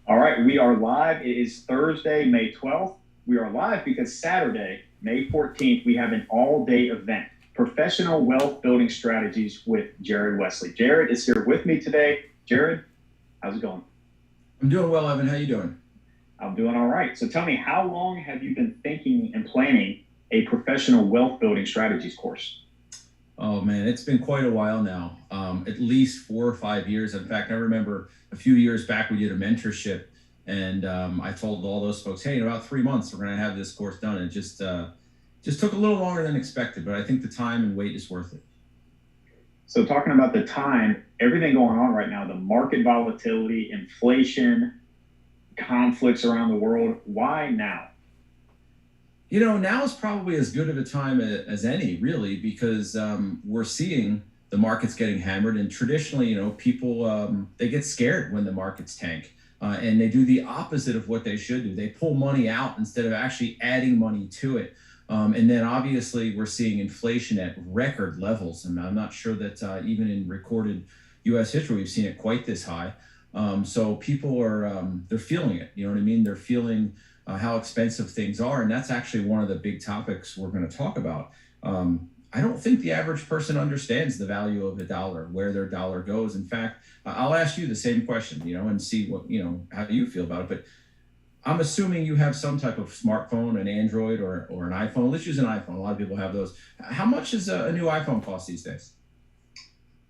All right, we are live. It is Thursday, May 12th. We are live because Saturday, May 14th, we have an all day event, Professional Wealth Building Strategies with Jared Wesley. Jared is here with me today. Jared, how's it going? I'm doing well, Evan. How you doing? I'm doing all right. So tell me, how long have you been thinking and planning a professional wealth building strategies course? Oh man, it's been quite a while now. At least 4 or 5 years. In fact, I remember a few years back we did a mentorship, and I told all those folks, "Hey, in about 3 months we're going to have this course done." It just took a little longer than expected, but I think the time and wait is worth it. So, talking about the time, everything going on right now, the market volatility, inflation, conflicts around the world, why now? Now is probably as good of a time as any, really, because we're seeing the markets getting hammered, and traditionally, people they get scared when the markets tank, and they do the opposite of what they should do. They pull money out instead of actually adding money to it. And then obviously we're seeing inflation at record levels, and I'm not sure that even in recorded U.S. history we've seen it quite this high. So people are they're feeling it. You know what I mean? They're feeling how expensive things are, and that's actually one of the big topics we're going to talk about. I don't think the average person understands the value of a dollar, where their dollar goes. In fact, I'll ask you the same question, and see what how you feel about it. But I'm assuming you have some type of smartphone, an Android or an iPhone. Let's use an iPhone. A lot of people have those. How much does a new iPhone cost these days?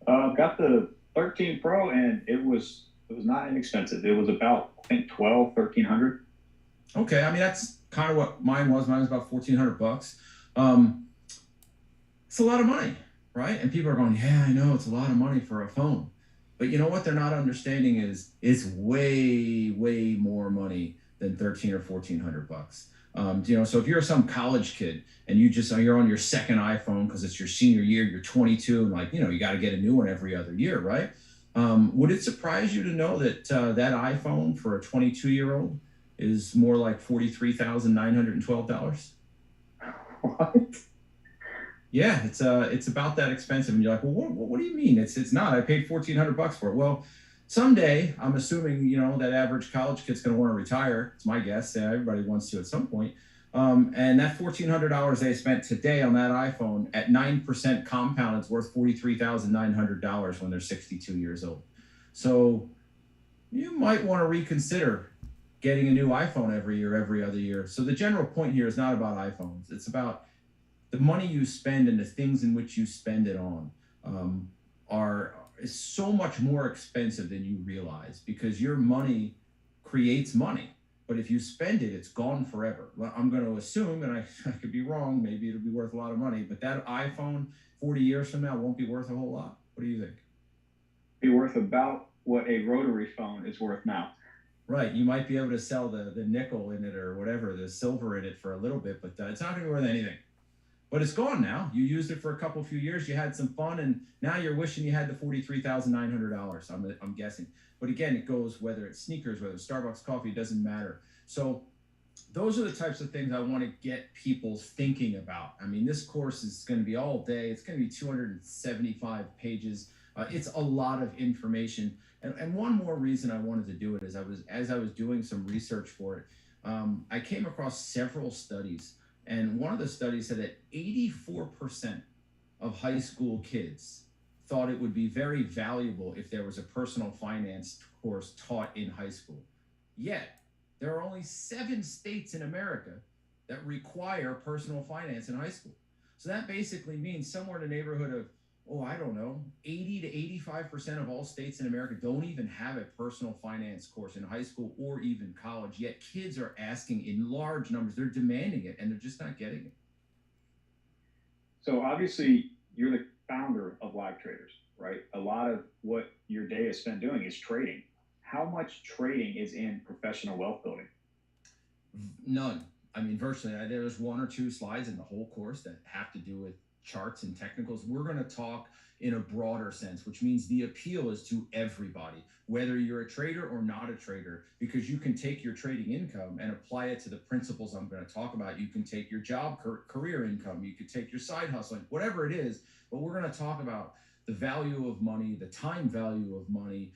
Got the 13 Pro, and it was not inexpensive. It was about, I think, 12, 1300. Okay, I mean that's kind of what mine was. Mine was about 1,400 bucks. Um, it's a lot of money, right? And people are going, yeah, I know it's a lot of money for a phone. But you know what they're not understanding is it's way, way more money than 13 or 1,400 bucks. So if you're some college kid and you're on your second iPhone because it's your senior year, you're 22, and you got to get a new one every other year, right? Would it surprise you to know that that iPhone for a 22-year-old is more like $43,912? What? Yeah, it's about that expensive, and you're like, well, what do you mean? It's not. I paid 1,400 bucks for it. Well, someday I'm assuming that average college kid's going to want to retire. It's my guess. Yeah, everybody wants to at some point. And that $1,400 they spent today on that iPhone at 9% compound, it's worth $43,900 when they're 62 years old. So you might want to reconsider getting a new iPhone every year, every other year. So the general point here is not about iPhones. It's about the money you spend and the things in which you spend it on are is so much more expensive than you realize because your money creates money. But if you spend it, it's gone forever. Well, I'm going to assume, and I could be wrong, maybe it'll be worth a lot of money, but that iPhone 40 years from now won't be worth a whole lot. What do you think? Be worth about what a rotary phone is worth now. Right, you might be able to sell the nickel in it or whatever, the silver in it for a little bit, but it's not going to be worth anything. But it's gone now. You used it for a couple few years. You had some fun, and now you're wishing you had the $43,900. I'm guessing. But again, it goes whether it's sneakers, whether it's Starbucks coffee, it doesn't matter. So those are the types of things I want to get people thinking about. I mean, this course is going to be all day. It's going to be 275 pages. It's a lot of information. And one more reason I wanted to do it is as I was doing some research for it, I came across several studies, and one of the studies said that 84% of high school kids thought it would be very valuable if there was a personal finance course taught in high school. Yet, there are only 7 states in America that require personal finance in high school. So that basically means somewhere in the neighborhood of, oh, I don't know, 80 to 85% of all states in America don't even have a personal finance course in high school or even college. Yet kids are asking in large numbers. They're demanding it, and they're just not getting it. So obviously, you're the founder of Live Traders, right? A lot of what your day is spent doing is trading. How much trading is in professional wealth building? None. I mean, virtually, there's one or two slides in the whole course that have to do with charts and technicals. We're going to talk in a broader sense, which means the appeal is to everybody, whether you're a trader or not a trader, because you can take your trading income and apply it to the principles I'm going to talk about. You can take your job, career income, you could take your side hustling, whatever it is. But we're going to talk about the value of money, the time value of money,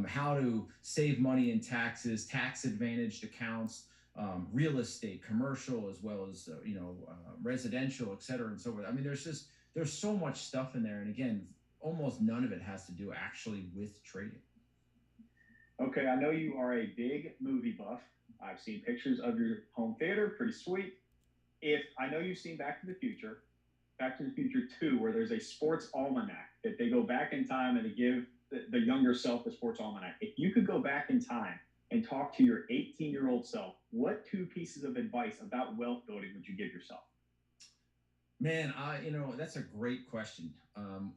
how to save money in taxes, tax advantaged accounts, real estate, commercial, as well as residential, et cetera, and so forth. I mean, there's so much stuff in there, and again, almost none of it has to do actually with trading. Okay, I know you are a big movie buff. I've seen pictures of your home theater, pretty sweet. If I know you've seen Back to the Future 2, where there's a sports almanac that they go back in time and they give the younger self the sports almanac. If you could go back in time and talk to your 18-year-old self, what two pieces of advice about wealth building would you give yourself? Man, that's a great question.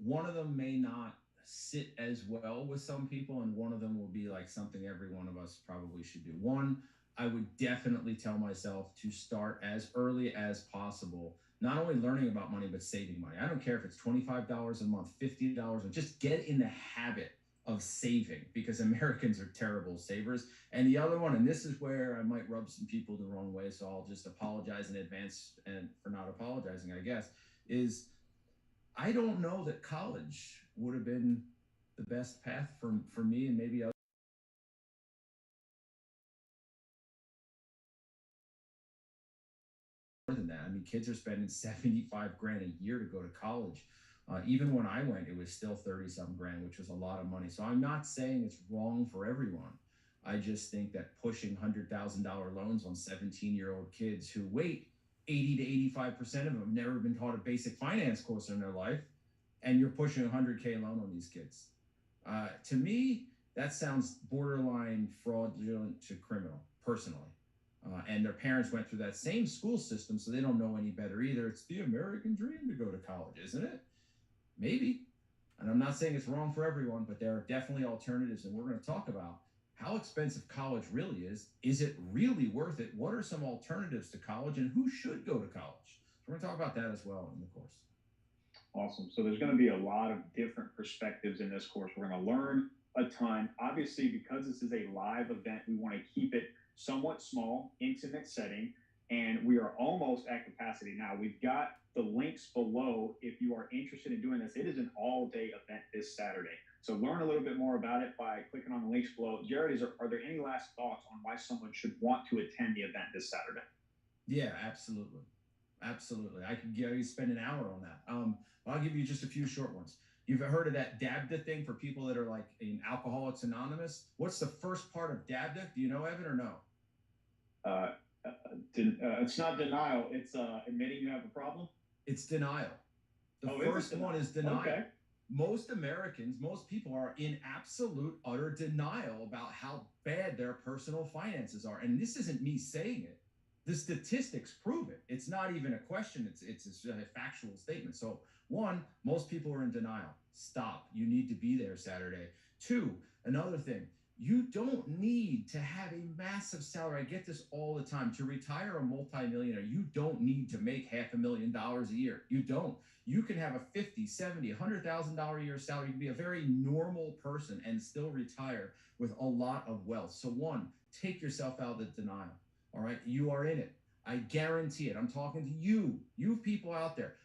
One of them may not sit as well with some people, and one of them will be like something every one of us probably should do. One, I would definitely tell myself to start as early as possible, not only learning about money, but saving money. I don't care if it's $25 a month, $50, or just get in the habit of saving, because Americans are terrible savers. And the other one, and this is where I might rub some people the wrong way, so I'll just apologize in advance and for not apologizing, I guess, is I don't know that college would have been the best path for me and maybe other more than that. I mean, kids are spending 75 grand a year to go to college. Even when I went, it was still 30 some grand, which was a lot of money. So I'm not saying it's wrong for everyone. I just think that pushing $100,000 loans on 17-year-old kids who wait, 80 to 85% of them have never been taught a basic finance course in their life, and you're pushing a 100K loan on these kids. To me, that sounds borderline fraudulent to criminal, personally. And their parents went through that same school system, so they don't know any better either. It's the American dream to go to college, isn't it? Maybe. And I'm not saying it's wrong for everyone, but there are definitely alternatives. And we're going to talk about how expensive college really is. Is it really worth it? What are some alternatives to college, and who should go to college? So we're going to talk about that as well in the course. Awesome. So there's going to be a lot of different perspectives in this course. We're going to learn a ton. Obviously, because this is a live event, we want to keep it somewhat small, intimate setting, and we are almost at capacity now. We've got the links below if you are interested in doing this. It is an all-day event this Saturday. So learn a little bit more about it by clicking on the links below. Jared, are there any last thoughts on why someone should want to attend the event this Saturday? Yeah, absolutely. Absolutely. I could you spend an hour on that. I'll give you just a few short ones. You've heard of that DABDA thing for people that are like in Alcoholics Anonymous? What's the first part of DABDA? Do you know, Evan, or no? Uh, it's not denial. It's admitting you have a problem. It's denial. The Oh, first one is denial. Okay. Most Americans, most people are in absolute, utter denial about how bad their personal finances are. And this isn't me saying it. The statistics prove it. It's not even a question. It's a factual statement. So one, most people are in denial. Stop. You need to be there Saturday. Two, another thing, you don't need to have a massive salary. I get this all the time. To retire a multimillionaire, you don't need to make $500,000 a year. You don't. You can have a 50, 70, $100,000 a year salary. You can be a very normal person and still retire with a lot of wealth. So one, take yourself out of the denial. All right. You are in it. I guarantee it. I'm talking to you people out there.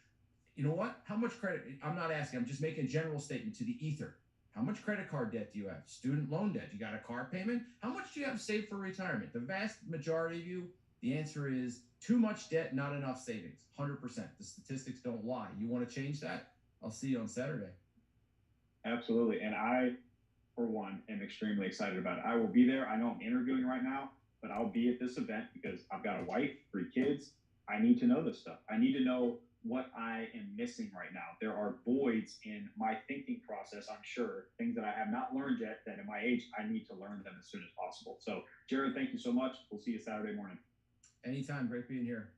You know what? How much credit? I'm not asking. I'm just making a general statement to the ether. How much credit card debt do you have? Student loan debt? You got a car payment? How much do you have saved for retirement? The vast majority of you, the answer is too much debt, not enough savings. 100%. The statistics don't lie. You want to change that? I'll see you on Saturday. Absolutely. And I, for one, am extremely excited about it. I will be there. I know I'm interviewing right now, but I'll be at this event because I've got a wife, 3 kids. I need to know this stuff. I need to know what I am missing right now. There are voids in my thinking process, I'm sure, things that I have not learned yet that at my age, I need to learn them as soon as possible. So, Jared, thank you so much. We'll see you Saturday morning. Anytime. Great being here.